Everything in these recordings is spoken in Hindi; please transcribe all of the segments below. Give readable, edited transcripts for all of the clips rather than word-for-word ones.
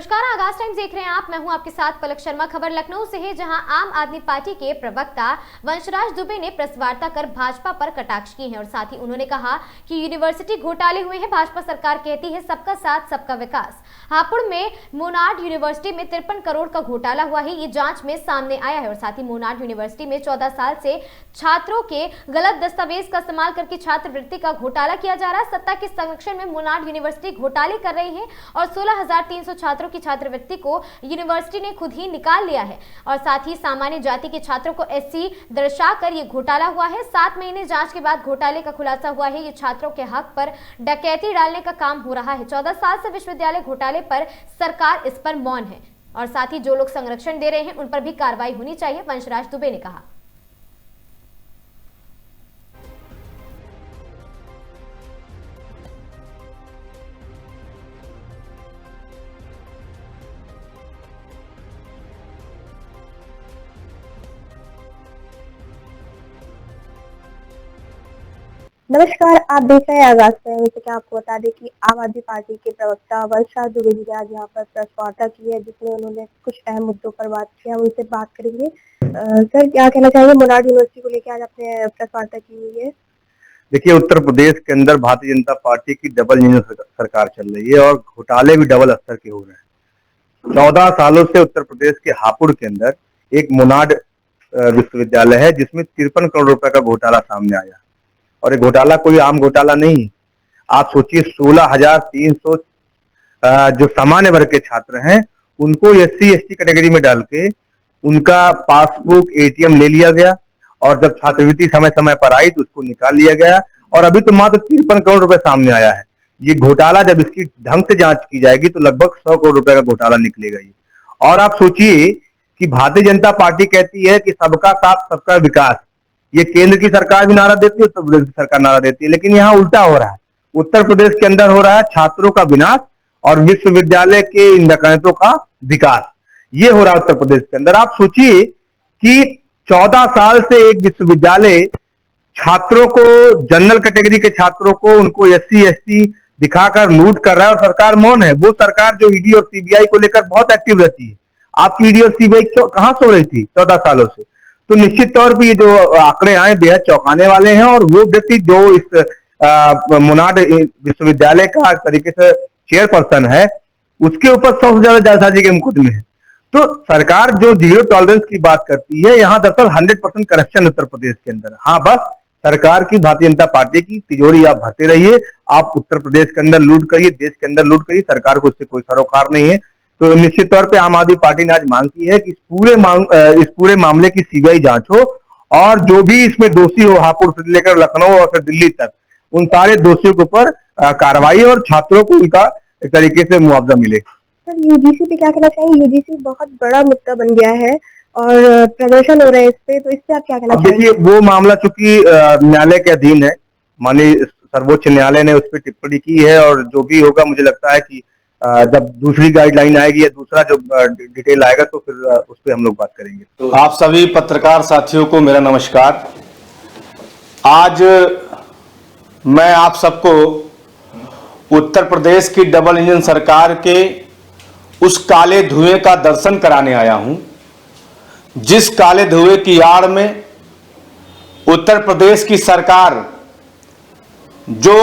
नमस्कार, आगाज टाइम्स देख रहे हैं आप। मैं हूं आपके साथ पलक शर्मा। खबर लखनऊ से है, जहां आम आदमी पार्टी के प्रवक्ता वंशराज दुबे ने प्रेस वार्ता कर भाजपा पर कटाक्ष किए हैं और साथ ही उन्होंने कहा कि यूनिवर्सिटी घोटाले हुए हैं। भाजपा सरकार कहती है सबका साथ सबका विकास। हापुड़ में मोनार्ड यूनिवर्सिटी में 53 करोड़ का घोटाला हुआ है, ये जांच में सामने आया है। और साथ ही मोनार्ड यूनिवर्सिटी में 14 साल से छात्रों के गलत दस्तावेज का इस्तेमाल करके छात्रवृत्ति का घोटाला किया जा रहा है। सत्ता के संरक्षण में मोनार्ड यूनिवर्सिटी घोटाले कर रही है और 16,300 छात्रों की छात्रवृत्ति को यूनिवर्सिटी ने खुद ही निकाल लिया है। और साथ ही सामान्य जाति के छात्रों को एससी दर्शाकर ये घोटाला हुआ है। 7 महीने जांच के बाद घोटाले का खुलासा हुआ है। ये छात्रों के हक पर डकैती डालने का काम हो रहा है। 14 साल से विश्वविद्यालय घोटाले पर सरकार इस पर मौन है और साथ ही जो लोग संरक्षण दे रहे हैं उन पर भी कार्रवाई होनी चाहिए, वंशराज दुबे ने कहा। नमस्कार, आप देख रहे हैं आगाज टाइम्स। क्या आपको बता दें कि आम आदमी पार्टी के प्रवक्ता वंशराज दुबे जी ने आज यहाँ पर प्रेस वार्ता की है, जिसमें उन्होंने कुछ अहम मुद्दों पर बात की है। उनसे बात करेंगे। सर, क्या कहना चाहिए? मोनार्ड यूनिवर्सिटी को लेकर आज आपने प्रेस वार्ता की हुई है। देखिए, उत्तर प्रदेश के अंदर भारतीय जनता पार्टी की डबल इंजन सरकार चल रही है और घोटाले भी डबल स्तर के हो रहे हैं। 14 सालों से उत्तर प्रदेश के हापुड़ के अंदर एक मोनार्ड विश्वविद्यालय है, जिसमें 53 करोड़ रुपए का घोटाला सामने आया। और ये घोटाला कोई आम घोटाला नहीं। आप सोचिए, 16,300 जो सामान्य वर्ग के छात्र हैं उनको SC ST कैटेगरी में डाल के उनका पासबुक ATM ले लिया गया और जब छात्रवृत्ति समय समय पर आई तो उसको निकाल लिया गया। और अभी तो मात्र 53 करोड़ रुपए सामने आया है। ये घोटाला जब इसकी ढंग से जांच की जाएगी तो लगभग 100 करोड़ रुपए का घोटाला निकलेगा ये। और आप सोचिए कि भारतीय जनता पार्टी कहती है कि सबका साथ सबका विकास। ये केंद्र की सरकार भी नारा देती है, उत्तर प्रदेश की सरकार नारा देती है, लेकिन यहाँ उल्टा हो रहा है। उत्तर प्रदेश के अंदर हो रहा है छात्रों का विनाश और विश्वविद्यालय के इन डकैतों का विकास। ये हो रहा है उत्तर प्रदेश के अंदर। आप सोचिए कि 14 साल से एक विश्वविद्यालय छात्रों को, जनरल कैटेगरी के छात्रों को, उनको SC ST दिखाकर लूट कर रहा है और सरकार मौन है। वो सरकार जो ED और CBI को लेकर बहुत एक्टिव रहती है। आपकी ED और CBI कहां सो रही थी 14 सालों से? तो निश्चित तौर पर ये जो आंकड़े आए बेहद चौंकाने वाले हैं। और वो व्यक्ति जो इस मोनार्ड विश्वविद्यालय का तरीके से चेयरपर्सन है, उसके ऊपर 100 से ज्यादा जालसाजी के मुकदमे हैं। तो सरकार जो जीरो टॉलरेंस की बात करती है, यहाँ दरअसल 100% करप्शन उत्तर प्रदेश के अंदर। हाँ, बस सरकार की, भारतीय जनता पार्टी की तिजोरी आप भरते रहिए। आप उत्तर प्रदेश के अंदर लूट करिए, देश के अंदर लूट करिए, सरकार को उससे कोई सरोकार नहीं है। तो निश्चित तौर पे आम आदमी पार्टी ने आज मांग की है कि इस पूरे मामले की CBI जांच हो और जो भी इसमें दोषी हो, हापुड़ से लेकर लखनऊ और फिर दिल्ली तक, उन सारे दोषियों के ऊपर कार्रवाई और छात्रों को उनका एक तरीके से मुआवजा मिले। सर, UGC पे क्या कहना चाहिए? UGC बहुत बड़ा मुद्दा बन गया है और प्रदर्शन हो रहा है इस पे, तो इस पे आप क्या कहना चाहिए? देखिए, वो मामला चूंकि न्यायालय के अधीन है, माननीय सर्वोच्च न्यायालय ने उस पर टिप्पणी की है और जो भी होगा, मुझे लगता है कि जब दूसरी गाइडलाइन आएगी या दूसरा जो डिटेल आएगा तो फिर उस पर हम लोग बात करेंगे। तो आप सभी पत्रकार साथियों को मेरा नमस्कार। आज मैं आप सबको उत्तर प्रदेश की डबल इंजन सरकार के उस काले धुएं का दर्शन कराने आया हूं, जिस काले धुएं की आड़ में उत्तर प्रदेश की सरकार, जो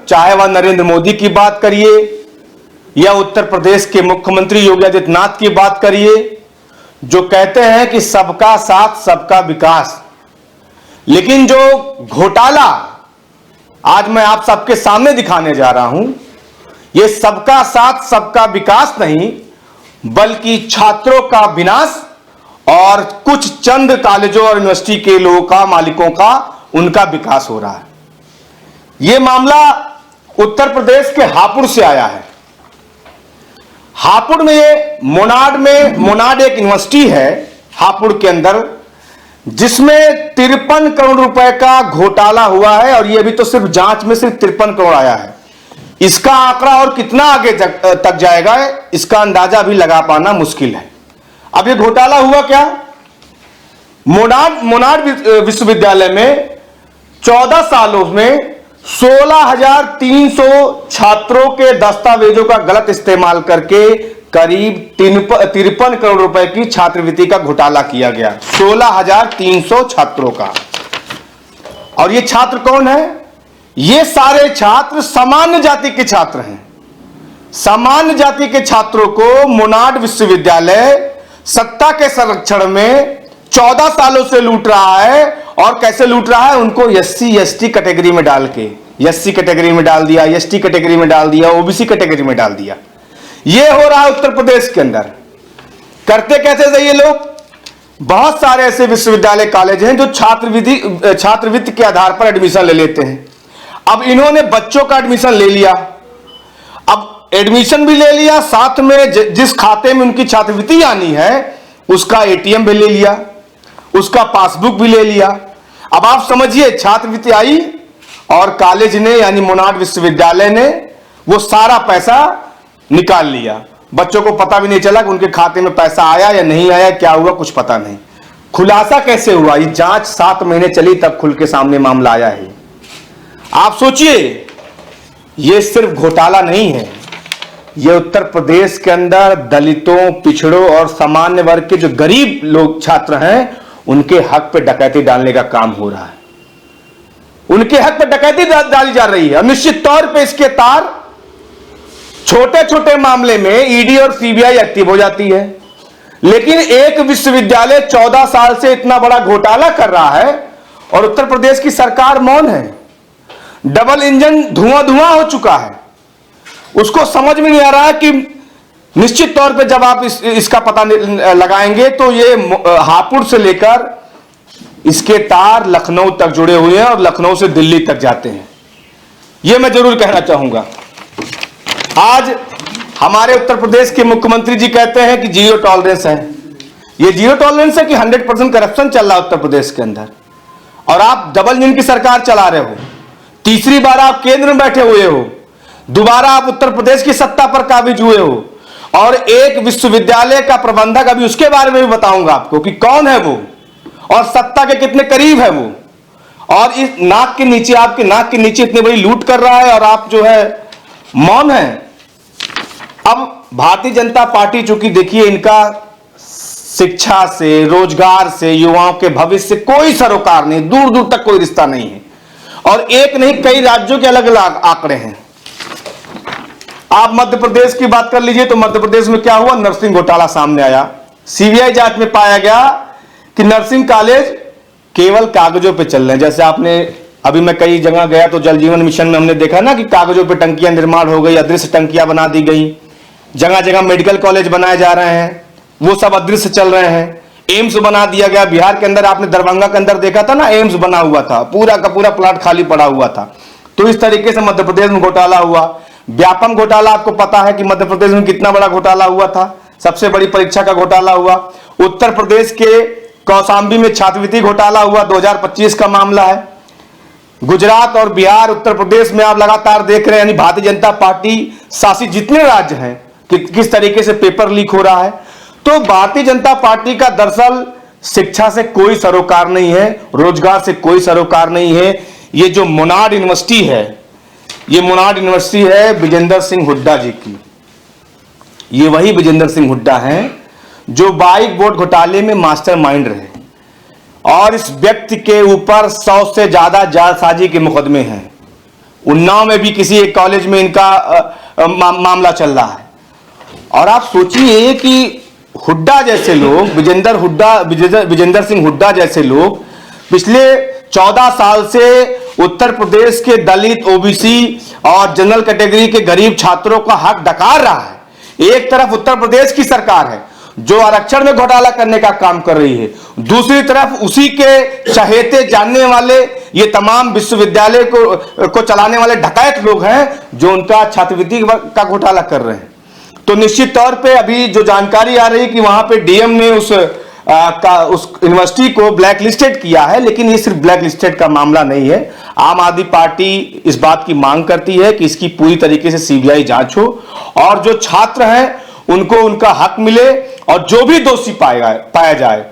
चाहे वह नरेंद्र मोदी की बात करिए या उत्तर प्रदेश के मुख्यमंत्री योगी आदित्यनाथ की बात करिए, जो कहते हैं कि सबका साथ सबका विकास, लेकिन जो घोटाला आज मैं आप सबके सामने दिखाने जा रहा हूं, यह सबका साथ सबका विकास नहीं, बल्कि छात्रों का विनाश और कुछ चंद कॉलेजों और यूनिवर्सिटी के लोगों का, मालिकों का, उनका विकास हो रहा है। यह मामला उत्तर प्रदेश के हापुड़ से आया है। हापुड़ में मोनार्ड एक यूनिवर्सिटी है हापुड़ के अंदर, जिसमें 53 करोड़ रुपए का घोटाला हुआ है और ये अभी तो सिर्फ जांच में सिर्फ 53 करोड़ आया है। इसका आंकड़ा और कितना आगे तक जाएगा, इसका अंदाजा भी लगा पाना मुश्किल है। अब ये घोटाला हुआ क्या? मोनार्ड विश्वविद्यालय में 14 सालों में 16,300 छात्रों के दस्तावेजों का गलत इस्तेमाल करके करीब 53 करोड़ रुपए की छात्रवृत्ति का घोटाला किया गया, 16,300 छात्रों का। और ये छात्र कौन है? ये सारे छात्र सामान्य जाति के छात्र हैं। सामान्य जाति के छात्रों को मोनाड विश्वविद्यालय सत्ता के संरक्षण में 14 सालों से लूट रहा है। और कैसे लूट रहा है? उनको एससी एसटी कैटेगरी में डाल के, एससी कैटेगरी में डाल दिया, एसटी कैटेगरी में डाल दिया, ओबीसी कैटेगरी में डाल दिया। यह हो रहा है उत्तर प्रदेश के अंदर। करते कैसे थे ये लोग? बहुत सारे ऐसे विश्वविद्यालय कॉलेज हैं जो छात्रवृत्ति के आधार पर एडमिशन ले लेते हैं। अब इन्होंने बच्चों का एडमिशन ले लिया, अब एडमिशन भी ले लिया, साथ में जिस खाते में उनकी छात्रवृत्ति आनी है उसका एटीएम भी ले लिया, उसका पासबुक भी ले लिया। अब आप समझिए, छात्रवृत्ति आई और कॉलेज ने यानी मोनाड विश्वविद्यालय ने वो सारा पैसा निकाल लिया। बच्चों को पता भी नहीं चला कि उनके खाते में पैसा आया या नहीं आया, क्या हुआ कुछ पता नहीं। खुलासा कैसे हुआ? ये जांच 7 महीने चली तब खुल के सामने मामला आया है। आप सोचिए, ये सिर्फ घोटाला नहीं है, ये उत्तर प्रदेश के अंदर दलितों, पिछड़ों और सामान्य वर्ग के जो गरीब लोग छात्र हैं उनके हक पे डकैती डालने का काम हो रहा है। उनके हक पे डकैती डाली जा रही है। और निश्चित तौर पे इसके तार छोटे छोटे मामले में ईडी और सीबीआई एक्टिव हो जाती है, लेकिन एक विश्वविद्यालय 14 साल से इतना बड़ा घोटाला कर रहा है और उत्तर प्रदेश की सरकार मौन है। डबल इंजन धुआं धुआं हो चुका है। उसको समझ में नहीं आ रहा है कि निश्चित तौर पे जब आप इसका पता लगाएंगे तो ये हापुड़ से लेकर इसके तार लखनऊ तक जुड़े हुए हैं और लखनऊ से दिल्ली तक जाते हैं। ये मैं जरूर कहना चाहूंगा। आज हमारे उत्तर प्रदेश के मुख्यमंत्री जी कहते हैं कि जीरो टॉलरेंस है। ये जीरो टॉलरेंस है कि 100% करप्शन चल रहा है उत्तर प्रदेश के अंदर, और आप डबल इंजन की सरकार चला रहे हो। तीसरी बार आप केंद्र में बैठे हुए हो, दोबारा आप उत्तर प्रदेश की सत्ता पर काबिज हुए हो, और एक विश्वविद्यालय का प्रबंधक, अभी उसके बारे में भी बताऊंगा आपको कि कौन है वो और सत्ता के कितने करीब है वो, और इस नाक के नीचे, आपके नाक के नीचे इतनी बड़ी लूट कर रहा है और आप जो है मौन है। अब भारतीय जनता पार्टी, चूंकि देखिए इनका शिक्षा से, रोजगार से, युवाओं के भविष्य से कोई सरोकार नहीं, दूर दूर तक कोई रिश्ता नहीं है, और एक नहीं कई राज्यों के अलग अलग आंकड़े हैं। आप मध्य प्रदेश की बात कर लीजिए तो मध्य प्रदेश में क्या हुआ? नर्सिंग घोटाला सामने आया। सीबीआई जांच में पाया गया कि नर्सिंग कॉलेज केवल कागजों पे चल रहे हैं। जैसे आपने, अभी मैं कई जगह गया तो जल जीवन मिशन में हमने देखा ना कि कागजों पे टंकियां निर्माण हो गई, अदृश्य टंकियां बना दी गई। जगह जगह मेडिकल कॉलेज बनाए जा रहे हैं, वो सब अदृश्य चल रहे हैं। एम्स बना दिया गया बिहार के अंदर, आपने दरभंगा के अंदर देखा था ना, एम्स बना हुआ था, पूरा का पूरा प्लाट खाली पड़ा हुआ था। तो इस तरीके से मध्य प्रदेश में घोटाला हुआ। व्यापम घोटाला, आपको पता है कि मध्य प्रदेश में कितना बड़ा घोटाला हुआ था, सबसे बड़ी परीक्षा का घोटाला हुआ। उत्तर प्रदेश के कौशाम्बी में छात्रवृत्ति घोटाला हुआ, 2025 का मामला है। गुजरात और बिहार, उत्तर प्रदेश में आप लगातार देख रहे हैं, यानी भारतीय जनता पार्टी शासित जितने राज्य हैं कि किस तरीके से पेपर लीक हो रहा है। तो भारतीय जनता पार्टी का दरअसल शिक्षा से कोई सरोकार नहीं है, रोजगार से कोई सरोकार नहीं है। ये जो मोनाड यूनिवर्सिटी है, ये मोनाड यूनिवर्सिटी है विजेंद्र सिंह हुड्डा जी की। ये वही विजेंद्र सिंह हुड्डा हैं जो बाइक बोर्ड घोटाले में मास्टरमाइंड रहे, और इस व्यक्ति के ऊपर 100 से ज्यादा जालसाजी के मुकदमे हैं। उन्नाव में भी किसी एक कॉलेज में इनका मामला चल रहा है। और आप सोचिए कि हुड्डा जैसे लोग, विजेंद्र सिंह हुड्डा जैसे लोग पिछले 14 साल से उत्तर प्रदेश के दलित, ओबीसी और जनरल कैटेगरी के गरीब छात्रों का हक डकार रहा है। एक तरफ उत्तर प्रदेश की सरकार है जो आरक्षण में घोटाला करने का काम कर रही है, दूसरी तरफ उसी के चहेते जानने वाले ये तमाम विश्वविद्यालय को चलाने वाले डकैत लोग हैं जो उनका छात्रवृत्ति का घोटाला कर रहे हैं। तो निश्चित तौर पे अभी जो जानकारी आ रही है कि वहां पे डीएम ने उस यूनिवर्सिटी को ब्लैक लिस्टेड किया है, लेकिन ये सिर्फ ब्लैक लिस्टेड का मामला नहीं है। आम आदमी पार्टी इस बात की मांग करती है कि इसकी पूरी तरीके से सीबीआई जांच हो और जो छात्र हैं उनको उनका हक मिले, और जो भी दोषी पाया जाए,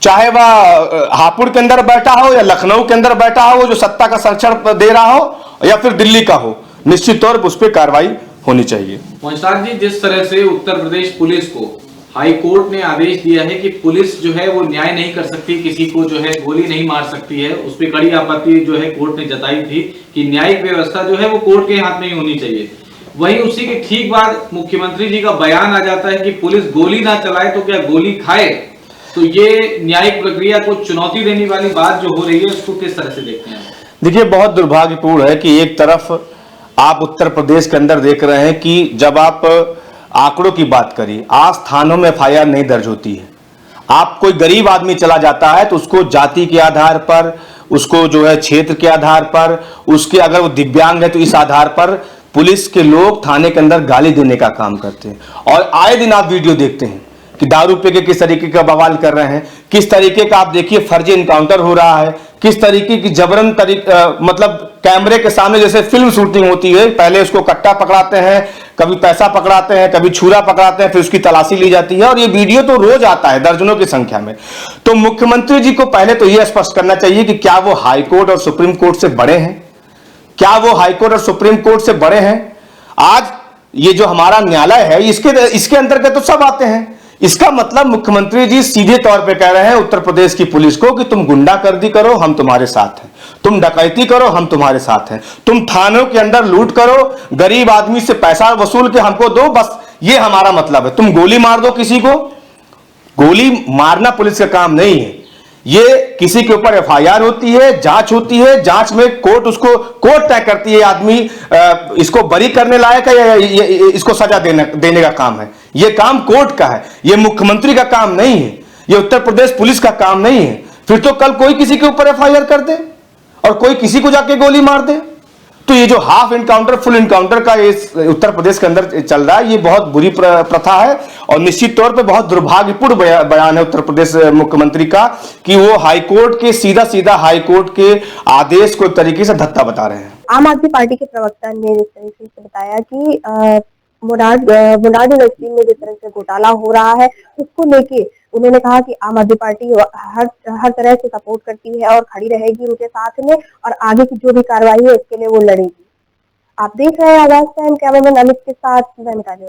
चाहे वह हापुड़ के अंदर बैठा हो या लखनऊ के अंदर बैठा हो, जो सत्ता का संरक्षण दे रहा हो, या फिर दिल्ली का हो, निश्चित तौर पर उस पर कार्रवाई होनी चाहिए। वंशराज जी, जिस तरह से उत्तर प्रदेश पुलिस को हाई कोर्ट ने आदेश दिया है कि पुलिस जो है वो न्याय नहीं कर सकती, किसी को जो है गोली नहीं मार सकती है, उस पर कड़ी आपत्ति जो है कोर्ट ने जताई थी कि न्यायिक व्यवस्था जो है वो कोर्ट के हाथ में ही होनी चाहिए। वहीं उसी के ठीक बाद मुख्यमंत्री जी का बयान आ जाता है कि पुलिस गोली ना चलाए तो क्या गोली खाए। तो ये न्यायिक प्रक्रिया को चुनौती देने वाली बात जो हो रही है, उसको किस तरह से देखते हैं? देखिए, बहुत दुर्भाग्यपूर्ण है कि एक तरफ आप उत्तर प्रदेश के अंदर देख रहे हैं कि जब आप आंकड़ों की बात करिए, आज थानों में एफआईआर नहीं दर्ज होती है। आप कोई गरीब आदमी चला जाता है तो उसको जाति के आधार पर, उसको जो है क्षेत्र के आधार पर, उसके अगर वो दिव्यांग है तो इस आधार पर पुलिस के लोग थाने के अंदर गाली देने का काम करते हैं। और आए दिन आप वीडियो देखते हैं कि दारू पी के किस तरीके का बवाल कर रहे हैं, किस तरीके का आप देखिए फर्जी इनकाउंटर हो रहा है, किस तरीके की जबरन मतलब कैमरे के सामने जैसे फिल्म शूटिंग होती है, पहले उसको कट्टा पकड़ाते हैं, कभी पैसा पकड़ाते हैं, कभी छुरा पकड़ाते हैं, फिर उसकी तलाशी ली जाती है। और ये वीडियो तो रोज आता है दर्जनों की संख्या में। तो मुख्यमंत्री जी को पहले तो यह स्पष्ट करना चाहिए कि क्या वो हाईकोर्ट और सुप्रीम कोर्ट से बड़े हैं? क्या वो हाईकोर्ट और सुप्रीम कोर्ट से बड़े हैं? आज ये जो हमारा न्यायालय है इसके अंतर्गत तो सब आते हैं। इसका मतलब मुख्यमंत्री जी सीधे तौर पे कह रहे हैं उत्तर प्रदेश की पुलिस को कि तुम गुंडागर्दी करो, हम तुम्हारे साथ हैं, तुम डकैती करो, हम तुम्हारे साथ हैं, तुम थानों के अंदर लूट करो, गरीब आदमी से पैसा वसूल के हमको दो, बस ये हमारा मतलब है। तुम गोली मार दो किसी को। गोली मारना पुलिस का काम नहीं है। ये किसी के ऊपर एफआईआर होती है, जांच होती है, जांच में कोर्ट तय करती है आदमी इसको बरी करने लायक है या इसको सजा देने का काम है। ये काम कोर्ट का है, ये मुख्यमंत्री का काम नहीं है, ये उत्तर प्रदेश पुलिस का काम नहीं है। फिर तो कल कोई किसी के ऊपर एफआईआर कर दे और कोई किसी को जाके गोली मार दे। तो ये जो हाफ इनकाउंटर फुल इनकाउंटर का ये उत्तर प्रदेश के अंदर चल रहा है, ये बहुत बुरी प्रथा है और निश्चित तौर पे बहुत दुर्भाग्यपूर्ण बयान है उत्तर प्रदेश मुख्यमंत्री का कि वो हाईकोर्ट के सीधा हाईकोर्ट के आदेश को एक तरीके से धत्ता बता रहे हैं। आम आदमी पार्टी के प्रवक्ता ने जिस तरीके से बताया कि मुराद यूनिवर्सिटी में जिस तरह से घोटाला हो रहा है उसको लेके उन्होंने कहा कि आम आदमी पार्टी हर तरह से सपोर्ट करती है और खड़ी रहेगी उनके साथ में, और आगे की जो भी कार्रवाई है उसके लिए वो लड़ेगी। आप देख रहे हैं आगाज टाइम, कैमरामैन अमित के साथ मैं मिताली।